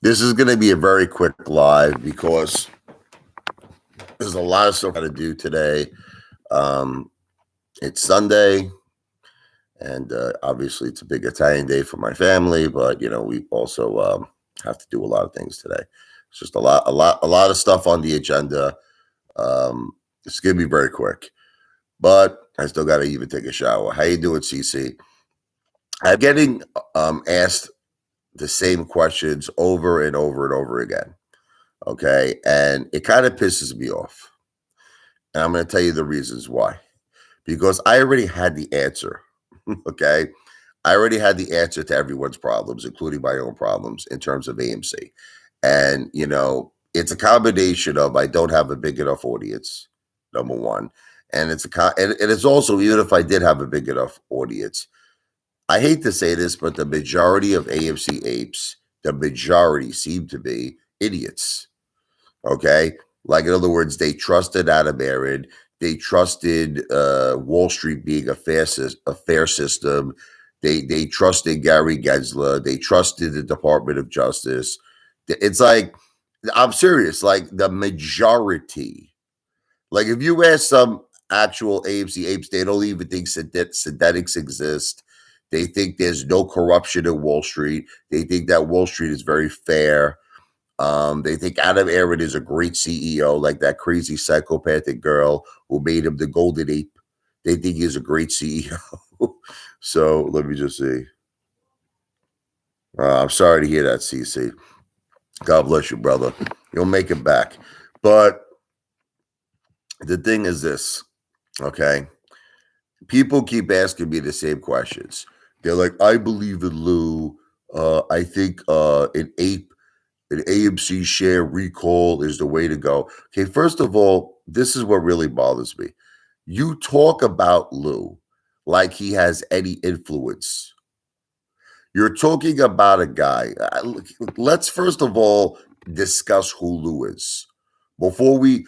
This is going to be a very quick live because there's a lot of stuff to do today. Um, it's Sunday, and obviously it's a big Italian day for my family. But we also have to do a lot of things today. It's just a lot of stuff on the agenda. It's going to be very quick, but I still got to even take a shower. How you doing, CC? I'm getting asked the same questions over and over and over again. Okay. And it kind of pisses me off. And I'm going to tell you the reasons why. Because I already had the answer. Okay. I already had the answer to everyone's problems, including my own problems in terms of AMC. And, it's a combination of I don't have a big enough audience, number one. And it's also, even if I did have a big enough audience, I hate to say this, but the majority of AMC apes, the majority seem to be idiots. Okay. Like, in other words, they trusted Adam Aaron. They trusted Wall Street being a fair system. They trusted Gary Gensler. They trusted the Department of Justice. It's like, I'm serious. Like, the majority. Like, if you ask some actual AMC apes, they don't even think synthetics exist. They think there's no corruption in Wall Street. They think that Wall Street is very fair. They think Adam Aaron is a great CEO, like that crazy psychopathic girl who made him the golden ape. They think he's a great CEO. So let me just see. I'm sorry to hear that, CC. God bless you, brother. You'll make it back. But the thing is this, okay? People keep asking me the same questions. They're like, I believe in Lou. I think an AMC share recall is the way to go. Okay, first of all, this is what really bothers me. You talk about Lou like he has any influence. You're talking about a guy. Let's first of all discuss who Lou is before we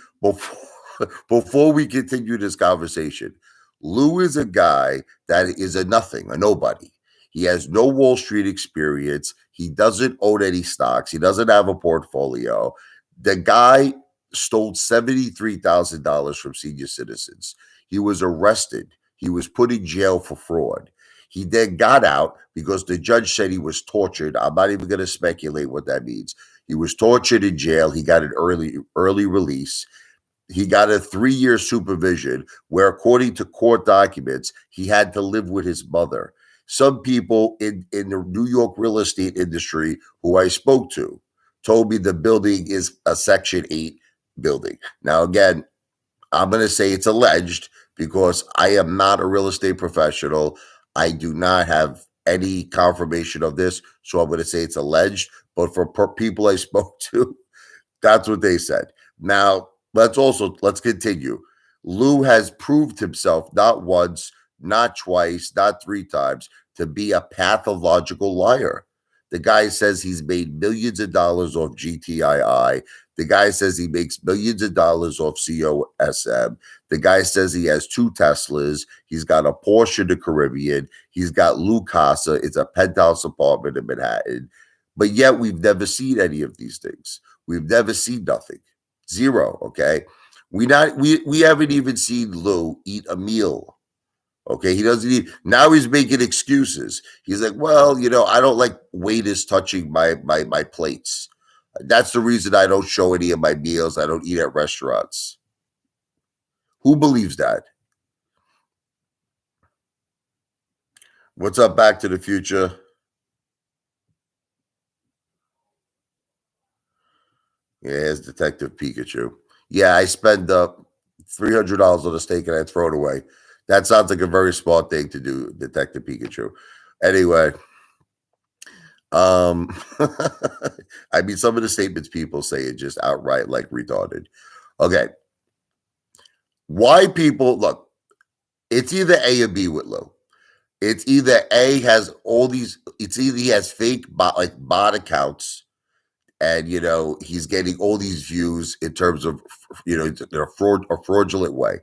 continue this conversation. Lou is a guy that is a nothing, a nobody. He has no Wall Street experience. He doesn't own any stocks. He doesn't have a portfolio. The guy stole $73,000 from senior citizens. He was arrested. He was put in jail for fraud. He then got out because the judge said he was tortured. I'm not even going to speculate what that means. He was tortured in jail. He got an early release. He got a 3-year supervision where, according to court documents, he had to live with his mother. Some people in the New York real estate industry who I spoke to told me the building is a Section 8 building. Now, again, I'm going to say it's alleged because I am not a real estate professional. I do not have any confirmation of this, so I'm going to say it's alleged. But for people I spoke to, that's what they said. Now, let's continue. Lou has proved himself not once, not twice, not 3 times to be a pathological liar. The guy says he's made millions of dollars off GTII. The guy says he makes millions of dollars off COSM. The guy says he has 2 Teslas. He's got a Porsche in the Caribbean. He's got Lou Casa. It's a penthouse apartment in Manhattan. But yet we've never seen any of these things. We've never seen nothing. Zero. Okay. We haven't even seen Lou eat a meal. Okay. He doesn't eat. Now he's making excuses. He's like, well, I don't like waiters touching my plates. That's the reason I don't show any of my meals. I don't eat at restaurants. Who believes that? What's up, Back to the Future? Yeah, here's Detective Pikachu. Yeah, I spend $300 on a steak and I throw it away. That sounds like a very smart thing to do, Detective Pikachu. Anyway, I mean, some of the statements people say are just outright like retarded. Okay. Why people look, it's either A or B with Lou. It's either A has all these, it's either he has fake bot accounts and he's getting all these views in terms of a fraudulent way.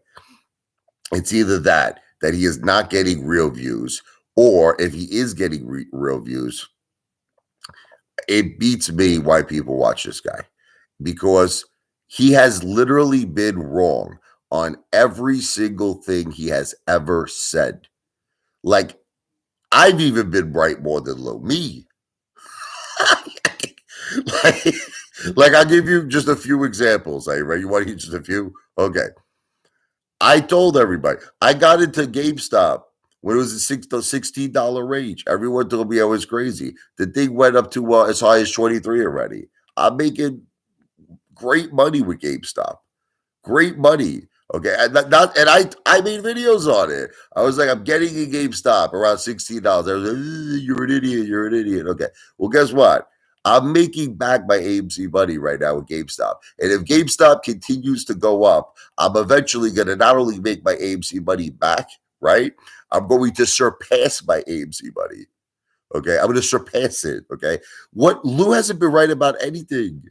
It's either that he is not getting real views, or if he is getting real views, It beats me why people watch this guy because he has literally been wrong on every single thing he has ever said. Like, I've even been right more than Lou. Me. like, I'll give you just a few examples. Are you ready? You want to hear just a few? Okay. I told everybody. I got into GameStop when it was a $16 range. Everyone told me I was crazy. The thing went up to as high as 23 already. I'm making great money with GameStop. Great money. Okay. And I made videos on it. I was like, I'm getting a GameStop around $16. I was like, you're an idiot. You're an idiot. Okay. Well, guess what? I'm making back my AMC money right now with GameStop. And if GameStop continues to go up, I'm eventually going to not only make my AMC money back, right? I'm going to surpass my AMC money. Okay. I'm going to surpass it. Okay. What Lou hasn't been right about anything.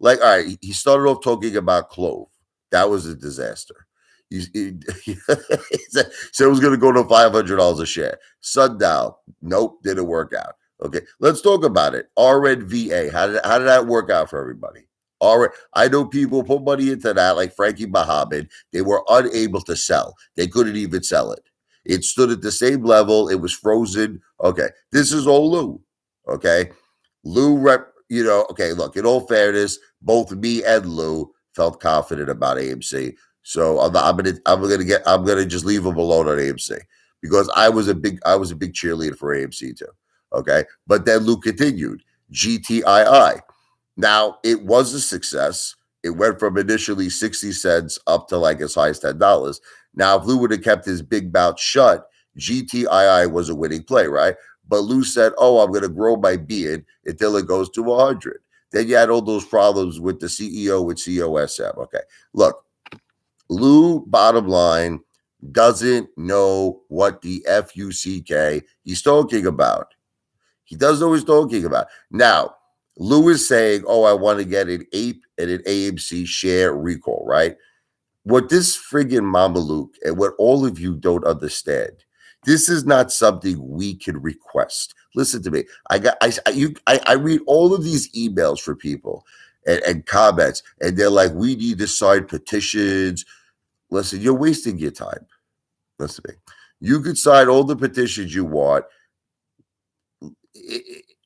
Like, all right, he started off talking about Clove. That was a disaster. He said it was going to go to $500 a share. Sundial, nope, didn't work out. Okay, let's talk about it. RNVA, how did that work out for everybody? I know people put money into that, like Frankie Muhammad. They were unable to sell. They couldn't even sell it. It stood at the same level. It was frozen. Okay, this is all Lou. Okay, okay, look, in all fairness, both me and Lou felt confident about AMC. So I'm gonna just leave him alone on AMC because I was a big cheerleader for AMC too. Okay. But then Lou continued. GTII. Now it was a success. It went from initially 60 cents up to like as high as $10. Now, if Lou would have kept his big mouth shut, GTII was a winning play, right? But Lou said, "Oh, I'm going to grow my beard until it goes to 100." Then you had all those problems with the CEO with COSM. Okay, look, Lou, bottom line, doesn't know what the FUCK he's talking about. He doesn't know what he's talking about. Now, Lou is saying, "Oh, I want to get an Ape and an AMC share recall," right? What this friggin' Mameluke and what all of you don't understand, this is not something we can request. Listen to me. I read all of these emails for people and comments, and they're like, we need to sign petitions. Listen, you're wasting your time. Listen to me. You could sign all the petitions you want.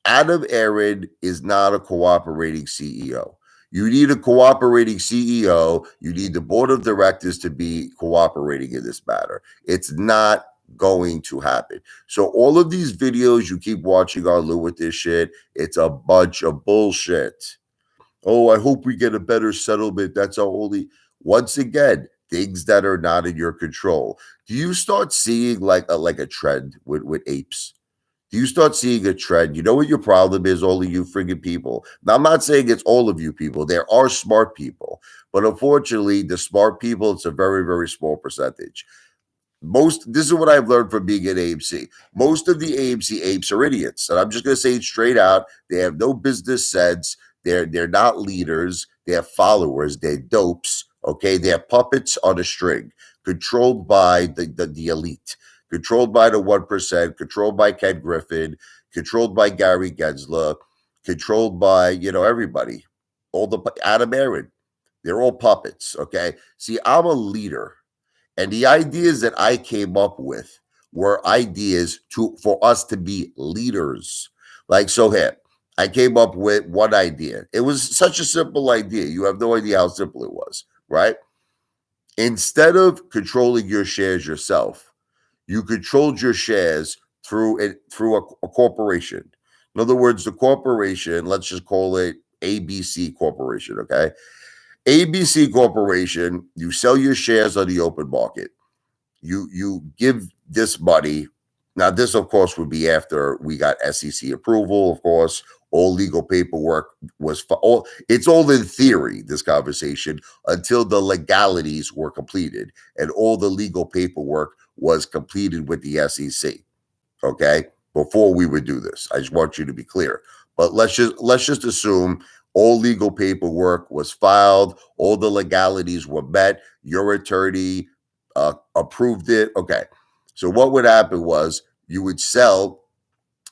Adam Aaron is not a cooperating CEO. You need a cooperating CEO. You need the board of directors to be cooperating in this matter. It's not going to happen. So all of these videos you keep watching on Lou with this shit, it's a bunch of bullshit. Oh, I hope we get a better settlement. That's our only. Once again, things that are not in your control. Do you start seeing like a trend with apes? Do you start seeing a trend? You know what your problem is, all of you friggin' people. Now, I'm not saying it's all of you people. There are smart people. But unfortunately, the smart people, it's a very, very small percentage. This is what I've learned from being at AMC. Most of the AMC apes are idiots. And I'm just going to say it straight out. They have no business sense. They're not leaders. They're followers. They're dopes. Okay. They're puppets on a string, controlled by the elite, controlled by the 1%, controlled by Ken Griffin, controlled by Gary Gensler, controlled by, everybody. All the Adam Aaron. They're all puppets. Okay. See, I'm a leader. And the ideas that I came up with were ideas for us to be leaders. Like, so here, I came up with one idea. It was such a simple idea. You have no idea how simple it was, right? Instead of controlling your shares yourself, you controlled your shares through a corporation. In other words, the corporation, let's just call it ABC Corporation, okay? ABC Corporation, you sell your shares on the open market. You give this money. Now, this, of course, would be after we got SEC approval, of course. All legal paperwork it's all in theory, this conversation, until the legalities were completed and all the legal paperwork was completed with the SEC. Okay, before we would do this, I just want you to be clear. But let's just assume all legal paperwork was filed, all the legalities were met. Your attorney approved it. Okay, so what would happen was you would sell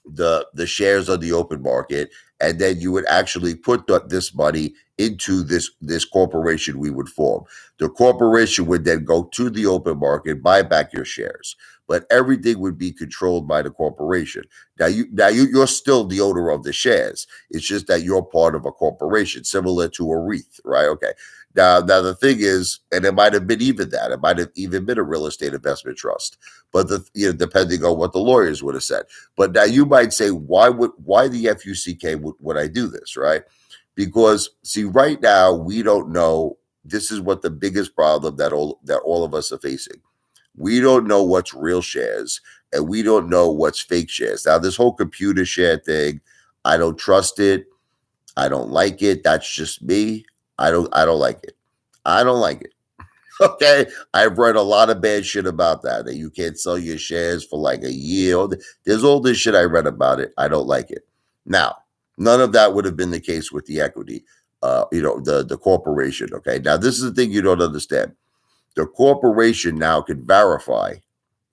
the shares on the open market, and then you would actually put this money into this corporation we would form. The corporation would then go to the open market, buy back your shares, but everything would be controlled by the corporation. You're still the owner of the shares. It's just that you're part of a corporation, similar to a REIT, right? Okay. Now the thing is, and it might have been even that, it might have even been a real estate investment trust, but depending on what the lawyers would have said. But now you might say, why the FUCK would I do this, right? Because see, right now we don't know. This is what the biggest problem that all of us are facing. We don't know what's real shares, and we don't know what's fake shares. Now, this whole computer share thing, I don't trust it. I don't like it. That's just me. I don't like it. I don't like it. Okay. I've read a lot of bad shit about that you can't sell your shares for like a year. There's all this shit I read about it. I don't like it. Now, none of that would have been the case with the equity, the corporation. Okay. Now, this is the thing you don't understand. The corporation now can verify,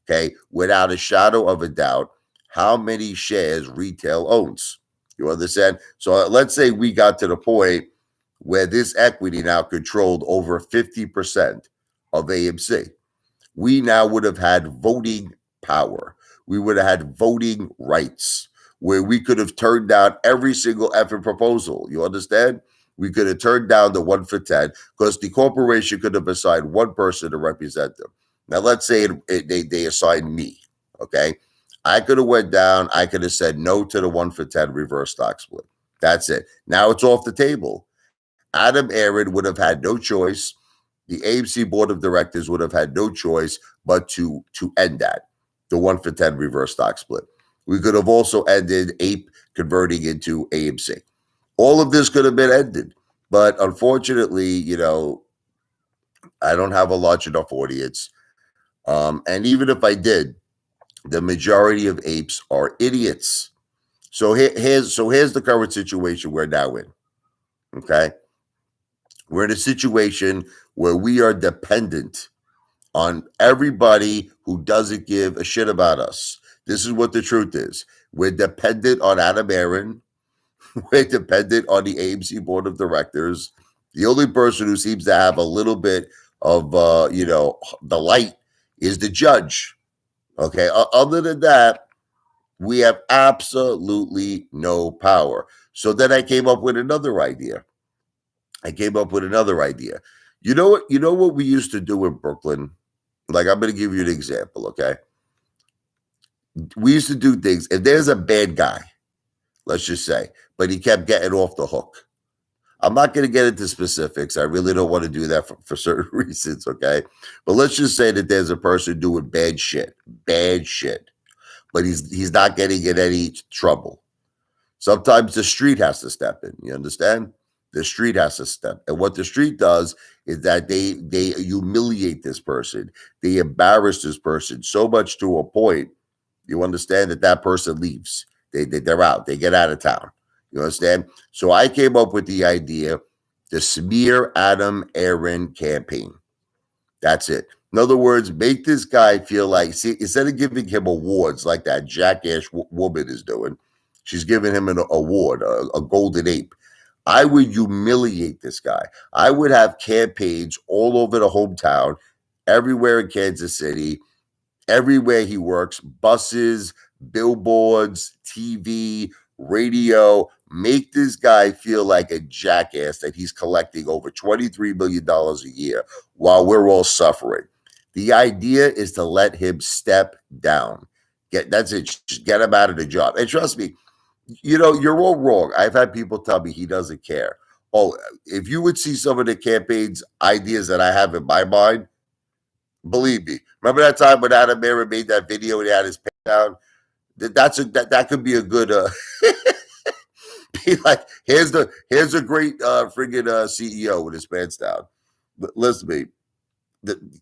okay, without a shadow of a doubt, how many shares retail owns. You understand? So let's say we got to the point where this equity now controlled over 50% of AMC. We now would have had voting power. We would have had voting rights where we could have turned down every single effort proposal. You understand? We could have turned down the 1 for 10 because the corporation could have assigned one person to represent them. Now, let's say they assigned me, okay? I could have went down. I could have said no to the 1 for 10 reverse stock split. That's it. Now it's off the table. Adam Aaron would have had no choice. The AMC board of directors would have had no choice but to end that, the 1 for 10 reverse stock split. We could have also ended Ape converting into AMC. All of this could have been ended. But unfortunately, I don't have a large enough audience. And even if I did, the majority of apes are idiots. So here's the current situation we're now in. Okay. We're in a situation where we are dependent on everybody who doesn't give a shit about us. This is what the truth is. We're dependent on Adam Aaron. We're dependent on the AMC board of directors. The only person who seems to have a little bit of, the light is the judge. Okay. Other than that, we have absolutely no power. So then I came up with another idea. You know what? You know what we used to do in Brooklyn? Like, I'm going to give you an example, okay? We used to do things. If there's a bad guy, let's just say, but he kept getting off the hook. I'm not going to get into specifics. I really don't want to do that for certain reasons, okay? But let's just say that there's a person doing bad shit, but he's not getting in any trouble. Sometimes the street has to step in. You understand? The street has to step. And what the street does is that they humiliate this person. They embarrass this person so much to a point, you understand, that person leaves. They're out. They get out of town. You understand? So I came up with the idea, the Smear Adam Aaron campaign. That's it. In other words, make this guy feel like, see, instead of giving him awards like that jackass woman is doing, she's giving him an award, a golden ape. I would humiliate this guy. I would have campaigns all over the hometown, everywhere in Kansas City, everywhere he works, buses, billboards, TV, radio. Make this guy feel like a jackass that he's collecting over $23 million a year while we're all suffering. The idea is to let him step down. That's it. Just get him out of the job. And trust me, you're all wrong. I've had people tell me he doesn't care. Oh, if you would see some of the campaign's ideas that I have in my mind, believe me. Remember that time when Adam Aaron made that video and he had his pants down? That could be a good be like, here's a great friggin' CEO with his pants down. But listen to me.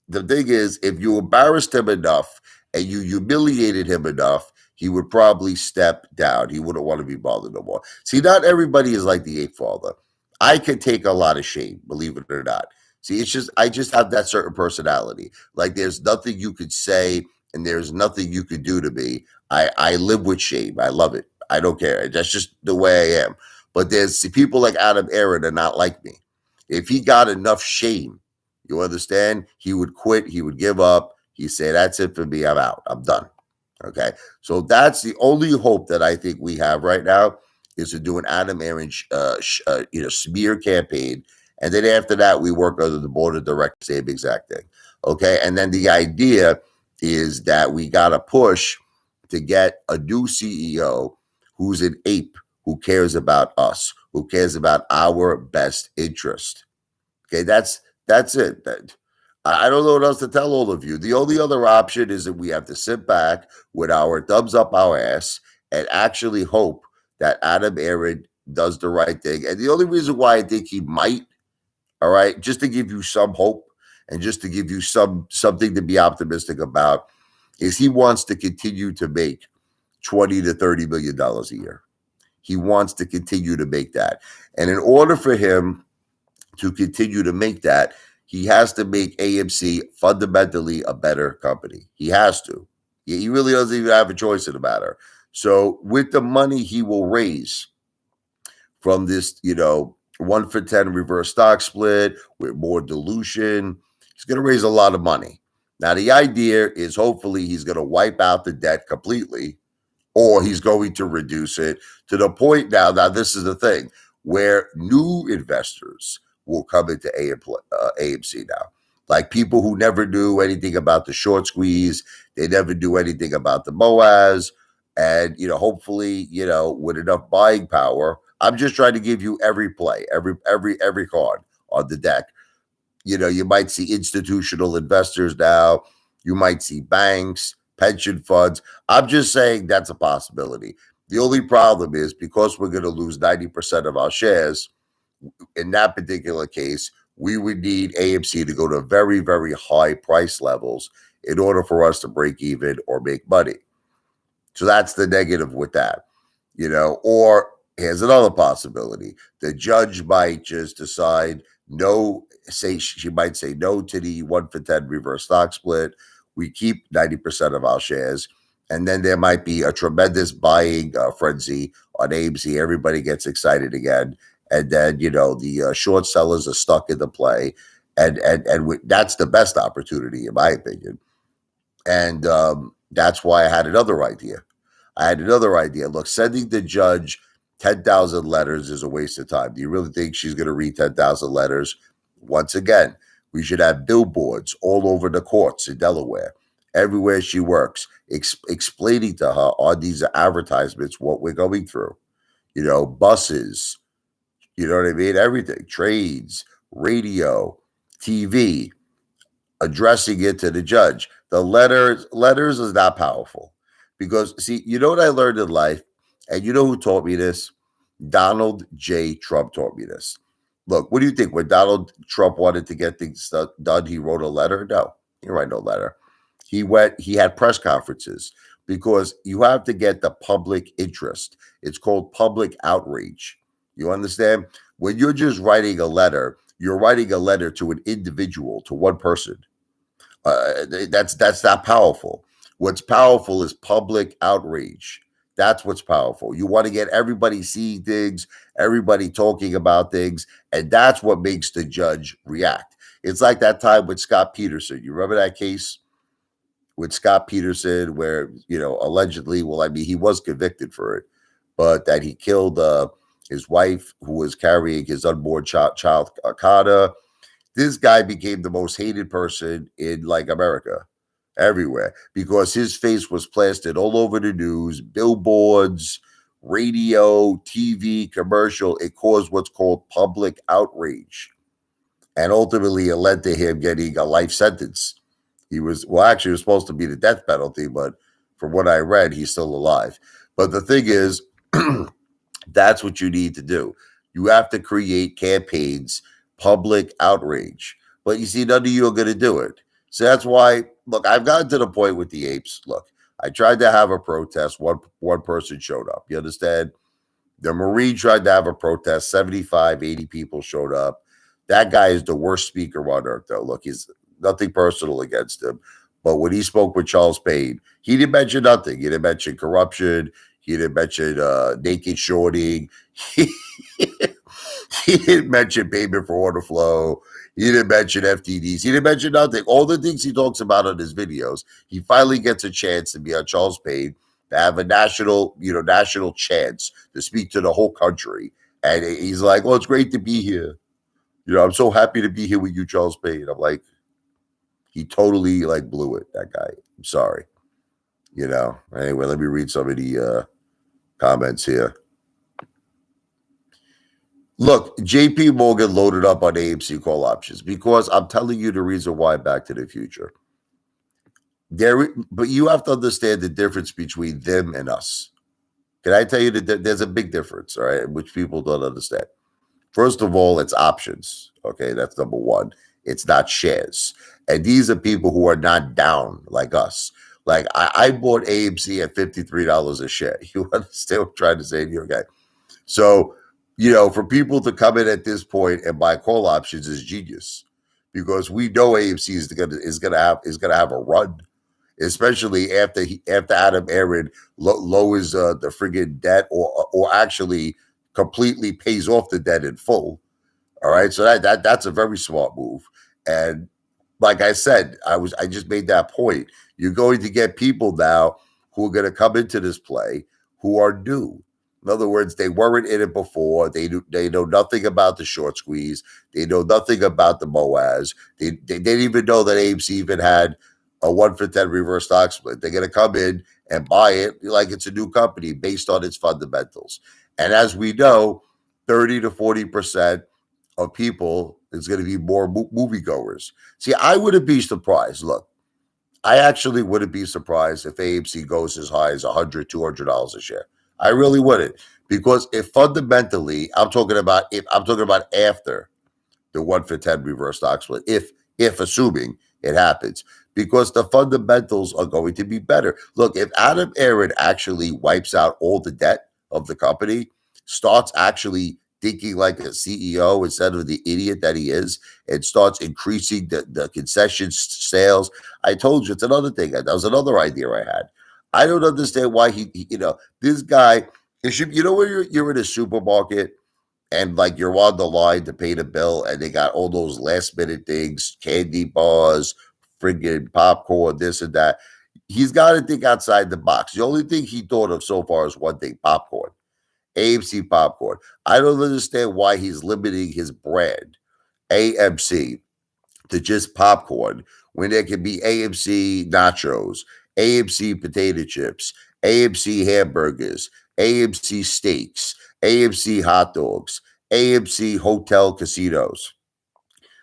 The thing is, if you embarrassed him enough and you humiliated him enough, he would probably step down. He wouldn't want to be bothered no more. See, not everybody is like the Apefather. I can take a lot of shame, believe it or not. See, I just have that certain personality. Like, there's nothing you could say and there's nothing you could do to me. I live with shame. I love it. I don't care. That's just the way I am. But there's people like Adam Aaron are not like me. If he got enough shame, you understand, he would quit, he would give up. He said, "That's it for me. I'm out. I'm done." Okay. So that's the only hope that I think we have right now is to do an Adam Aaron, smear campaign. And then after that, we work under the board of directors, same exact thing. Okay. And then the idea is that we got to push to get a new CEO who's an ape, who cares about us, who cares about our best interest. Okay, that's it. I don't know what else to tell all of you. The only other option is that we have to sit back with our thumbs up our ass and actually hope that Adam Aaron does the right thing. And the only reason why I think he might, all right, just to give you some hope and just to give you something to be optimistic about, is he wants to continue to make $20 to $30 million a year. He wants to continue to make that. And in order for him to continue to make that, he has to make AMC fundamentally a better company. He has to. He really doesn't even have a choice in the matter. So with the money he will raise from this, 1-for-10 reverse stock split with more dilution, he's going to raise a lot of money. Now, the idea is hopefully he's going to wipe out the debt completely, or he's going to reduce it to the point now this is the thing, where new investors will come into AMC now. Like people who never knew anything about the short squeeze, they never knew anything about the MOAS, and hopefully, with enough buying power. I'm just trying to give you every play, every card on the deck. You might see institutional investors now. You might see banks, pension funds. I'm just saying that's a possibility. The only problem is because we're going to lose 90% of our shares, in that particular case, we would need AMC to go to very, very high price levels in order for us to break even or make money. So that's the negative with that, or here's another possibility. The judge might just decide she might say no to the 1-for-10 reverse stock split. We keep 90% of our shares. And then there might be a tremendous buying frenzy on AMC. Everybody gets excited again. And then, the short sellers are stuck in the play. And that's the best opportunity, in my opinion. And that's why I had another idea. Look, sending the judge 10,000 letters is a waste of time. Do you really think she's going to read 10,000 letters? Once again, we should have billboards all over the courts in Delaware, everywhere she works, explaining to her on these advertisements what we're going through. Buses, you know what I mean? Everything, trades, radio, TV, addressing it to the judge. The letters is not powerful because, see, you know what I learned in life, and you know who taught me this? Donald J. Trump taught me this. Look, what do you think? When Donald Trump wanted to get things done, he wrote a letter? No, he didn't write no letter. He had press conferences because you have to get the public interest. It's called public outreach. You understand? When you're just writing a letter, you're writing a letter to an individual, to one person. That's not powerful. What's powerful is public outreach. That's what's powerful. You want to get everybody seeing things, everybody talking about things, and that's what makes the judge react. It's like that time with Scott Peterson. You remember that case with Scott Peterson where, allegedly, he was convicted for it, but that he killed his wife who was carrying his unborn child, Carter. This guy became the most hated person in America, everywhere, because his face was plastered all over the news, billboards, radio, TV, commercial. It caused what's called public outrage. And ultimately, it led to him getting a life sentence. He was supposed to be the death penalty, but from what I read, he's still alive. But the thing is, that's what you need to do. You have to create campaigns, public outrage. But you see, none of you are going to do it. So that's why, look, I've gotten to the point with the apes. Look, I tried to have a protest. One person showed up. You understand? The Marine tried to have a protest. 75, 80 people showed up. That guy is the worst speaker on earth, though. Look, he's nothing personal against him. But when he spoke with Charles Payne, he didn't mention nothing. He didn't mention corruption. He didn't mention naked shorting. He didn't mention payment for order flow. He didn't mention FTDs. He didn't mention nothing. All the things he talks about on his videos, he finally gets a chance to be on Charles Payne, to have a national chance to speak to the whole country. And he's like, well, it's great to be here. I'm so happy to be here with you, Charles Payne. I'm like, he totally like blew it, that guy. I'm sorry. Anyway, let me read some of the comments here. Look, JP Morgan loaded up on AMC call options because I'm telling you the reason why Back to the Future. But you have to understand the difference between them and us. Can I tell you that there's a big difference, all right, which people don't understand? First of all, it's options. Okay, that's number one. It's not shares. And these are people who are not down like us. Like I bought AMC at $53 a share. You understand what I'm trying to say to you, okay? So, for people to come in at this point and buy call options is genius, because we know AMC is gonna have a run, especially after Adam Aaron lowers the friggin' debt, or actually completely pays off the debt in full. All right, so that's a very smart move. And like I said, I just made that point. You're going to get people now who are going to come into this play who are new. In other words, they weren't in it before. They know nothing about the short squeeze. They know nothing about the MOAS. They didn't even know that AMC even had a 1-for-10 reverse stock split. They're going to come in and buy it like it's a new company based on its fundamentals. And as we know, 30 to 40% of people is going to be more moviegoers. See, I wouldn't be surprised. Look, I actually wouldn't be surprised if AMC goes as high as $100, $200 a share. I really wouldn't, because if fundamentally, I'm talking about after the 1-for-10 reverse stock split, if assuming it happens, because the fundamentals are going to be better. Look, if Adam Aaron actually wipes out all the debt of the company, starts actually thinking like a CEO instead of the idiot that he is, and starts increasing the concession sales. I told you, it's another thing. That was another idea I had. I don't understand why this guy, it should, when you're in a supermarket and like you're on the line to pay the bill and they got all those last minute things, candy bars, friggin' popcorn, this and that. He's got to think outside the box. The only thing he thought of so far is one thing: popcorn. AMC popcorn. I don't understand why he's limiting his brand, AMC, to just popcorn when there can be AMC nachos, AMC potato chips, AMC hamburgers, AMC steaks, AMC hot dogs, AMC hotel casinos.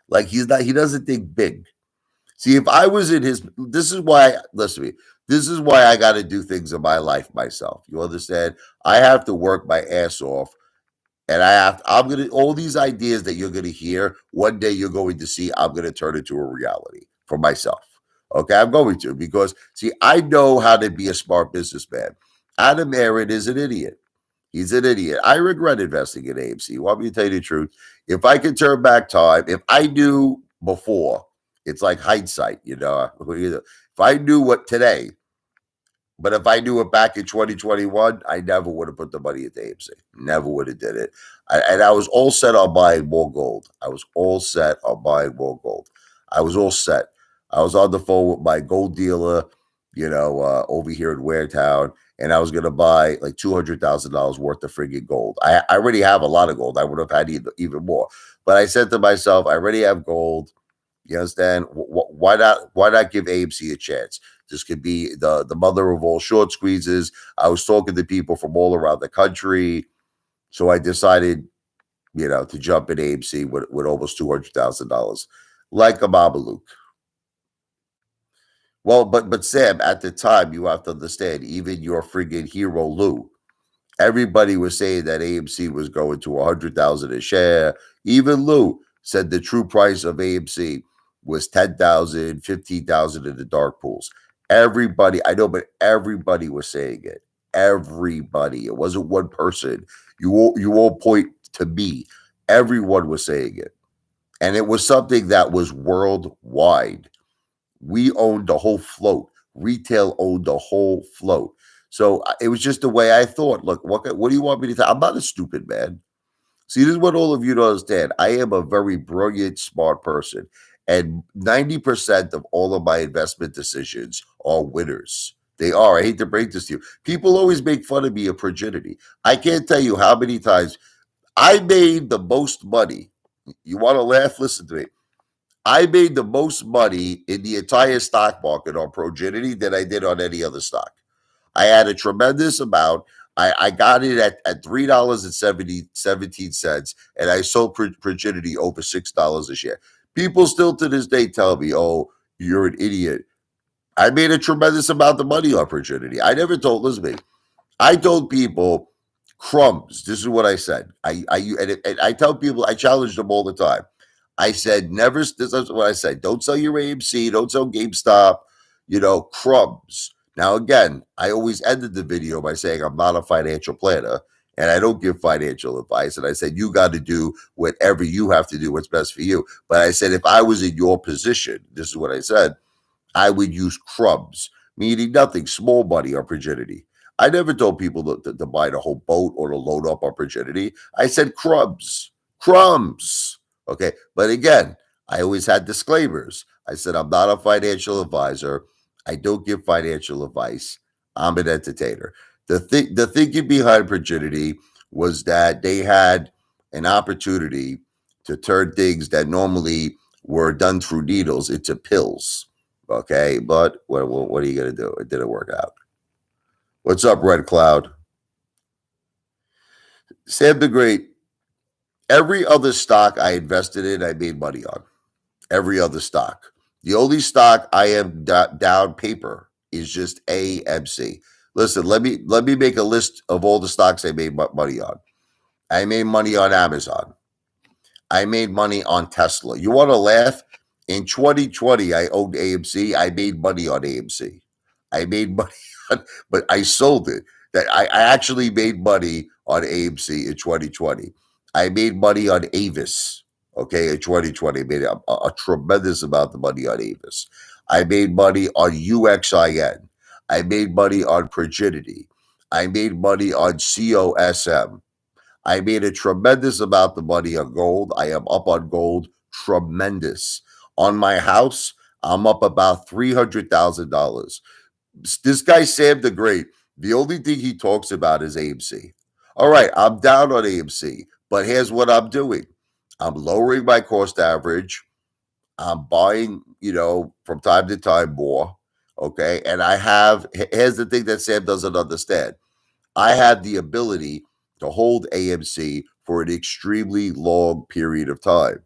Like he doesn't think big. See, if I was in his, listen to me. This is why I got to do things in my life myself. You understand? I have to work my ass off, and all these ideas that you're going to hear, one day you're going to see, I'm going to turn into a reality for myself. Okay, I'm going to, because see, I know how to be a smart businessman. Adam Aaron is an idiot. He's an idiot. I regret investing in AMC. Want me to tell you the truth? If I could turn back time, if I knew before, it's like hindsight, If I knew what today, but if I knew it back in 2021, I never would have put the money at the AMC. Never would have did it. And I was all set on buying more gold. I was all set on buying more gold. I was all set. I was on the phone with my gold dealer, over here in Waretown, and I was going to buy like $200,000 worth of friggin' gold. I already have a lot of gold. I would have had even more. But I said to myself, I already have gold. You understand? Why not give AMC a chance? This could be the mother of all short squeezes. I was talking to people from all around the country. So I decided, to jump in AMC with almost $200,000, like a Babaluke. Well, but Sam, at the time, you have to understand, even your friggin' hero Lou, everybody was saying that AMC was going to 100,000 a share. Even Lou said the true price of AMC was 10,000, 15,000 in the dark pools. Everybody, I know, but everybody was saying it. Everybody. It wasn't one person. You all point to me. Everyone was saying it. And it was something that was worldwide. We owned the whole float. Retail owned the whole float. So it was just the way I thought. Look, what do you want me to tell? I'm not a stupid man. See, this is what all of you don't understand. I am a very brilliant, smart person. And 90% of all of my investment decisions are winners. They are. I hate to break this to you. People always make fun of me of frigidity. I can't tell you how many times I made the most money. You want to laugh? Listen to me. I made the most money in the entire stock market on Progidity than I did on any other stock. I had a tremendous amount. I got it at $3.17, and I sold Progidity over $6 a share. People still to this day tell me, "Oh, you're an idiot." I made a tremendous amount of money on Progidity. I never told. Listen to me. I told people crumbs. This is what I said. And I tell people. I challenge them all the time. I said, never, this is what I said. Don't sell your AMC. Don't sell GameStop, crumbs. Now, again, I always ended the video by saying I'm not a financial planner and I don't give financial advice. And I said, you got to do whatever you have to do, what's best for you. But I said, if I was in your position, this is what I said, I would use crumbs, meaning nothing, small money on Progidity. I never told people to buy the whole boat or to load up on Progidity. I said crumbs, crumbs. Okay. But again, I always had disclaimers. I said, I'm not a financial advisor. I don't give financial advice. I'm an entertainer. The thinking behind Progidity was that they had an opportunity to turn things that normally were done through needles into pills. Okay. But what are you going to do? It didn't work out. What's up, Red Cloud? Sam the Great. Every other stock I invested in, I made money on. Every other stock. The only stock I am down paper is just AMC. Listen, let me make a list of all the stocks I made money on. I made money on Amazon. I made money on Tesla. You want to laugh? In 2020, I owned AMC. I made money on AMC. I made money on, but I sold it. That I actually made money on AMC in 2020. I made money on Avis. Okay, in 2020, I made a tremendous amount of money on Avis. I made money on UXIN. I made money on Progidity. I made money on COSM. I made a tremendous amount of money on gold. I am up on gold, tremendous. On my house, I'm up about $300,000. This guy, Sam the Great, the only thing he talks about is AMC. All right, I'm down on AMC, but here's what I'm doing. I'm lowering my cost average. I'm buying, from time to time more. Okay. And here's the thing that Sam doesn't understand. I have the ability to hold AMC for an extremely long period of time.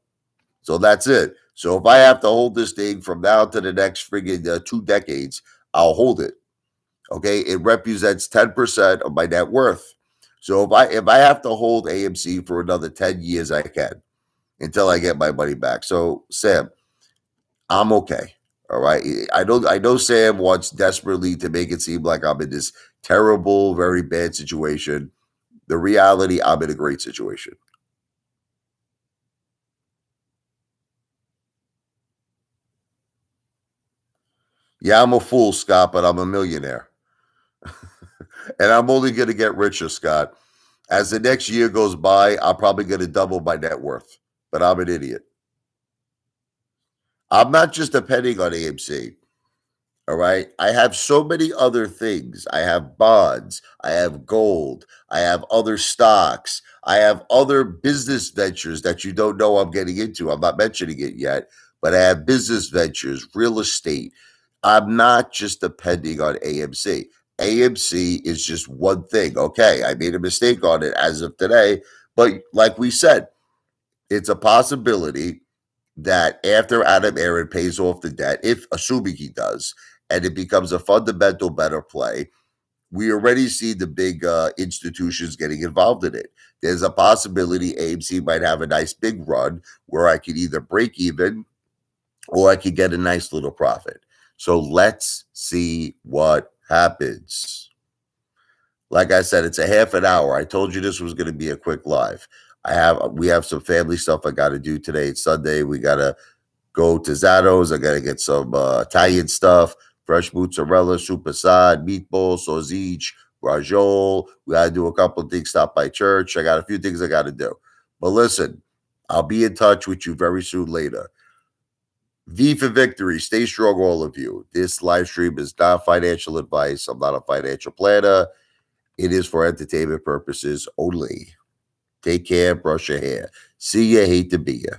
So that's it. So if I have to hold this thing from now to the next friggin' 2 decades, I'll hold it. Okay, it represents 10% of my net worth. So if I have to hold AMC for another 10 years, I can until I get my money back. So Sam, I'm okay. All right. I know Sam wants desperately to make it seem like I'm in this terrible, very bad situation. The reality, I'm in a great situation. Yeah, I'm a fool, Scott, but I'm a millionaire. And I'm only going to get richer, Scott. As the next year goes by, I'm probably going to double my net worth, but I'm an idiot. I'm not just depending on AMC. All right. I have so many other things. I have bonds. I have gold. I have other stocks. I have other business ventures that you don't know I'm getting into. I'm not mentioning it yet, but I have business ventures, real estate. I'm not just depending on AMC. AMC is just one thing. Okay. I made a mistake on it as of today. But like we said, it's a possibility that after Adam Aaron pays off the debt, if assuming he does, and it becomes a fundamental better play, we already see the big institutions getting involved in it. There's a possibility AMC might have a nice big run where I could either break even or I could get a nice little profit. So let's see what happens. Like I said, it's a half an hour. I told you this was going to be a quick live. We have some family stuff I got to do today. It's Sunday. We got to go to Zato's. I got to get some Italian stuff fresh mozzarella, supersad, meatballs, sausage, ravioli. We got to do a couple of things, stop by church. I got a few things I got to do. But listen, I'll be in touch with you very soon later. V for victory. Stay strong, all of you. This live stream is not financial advice. I'm not a financial planner. It is for entertainment purposes only. Take care. Brush your hair. See ya. Hate to be ya.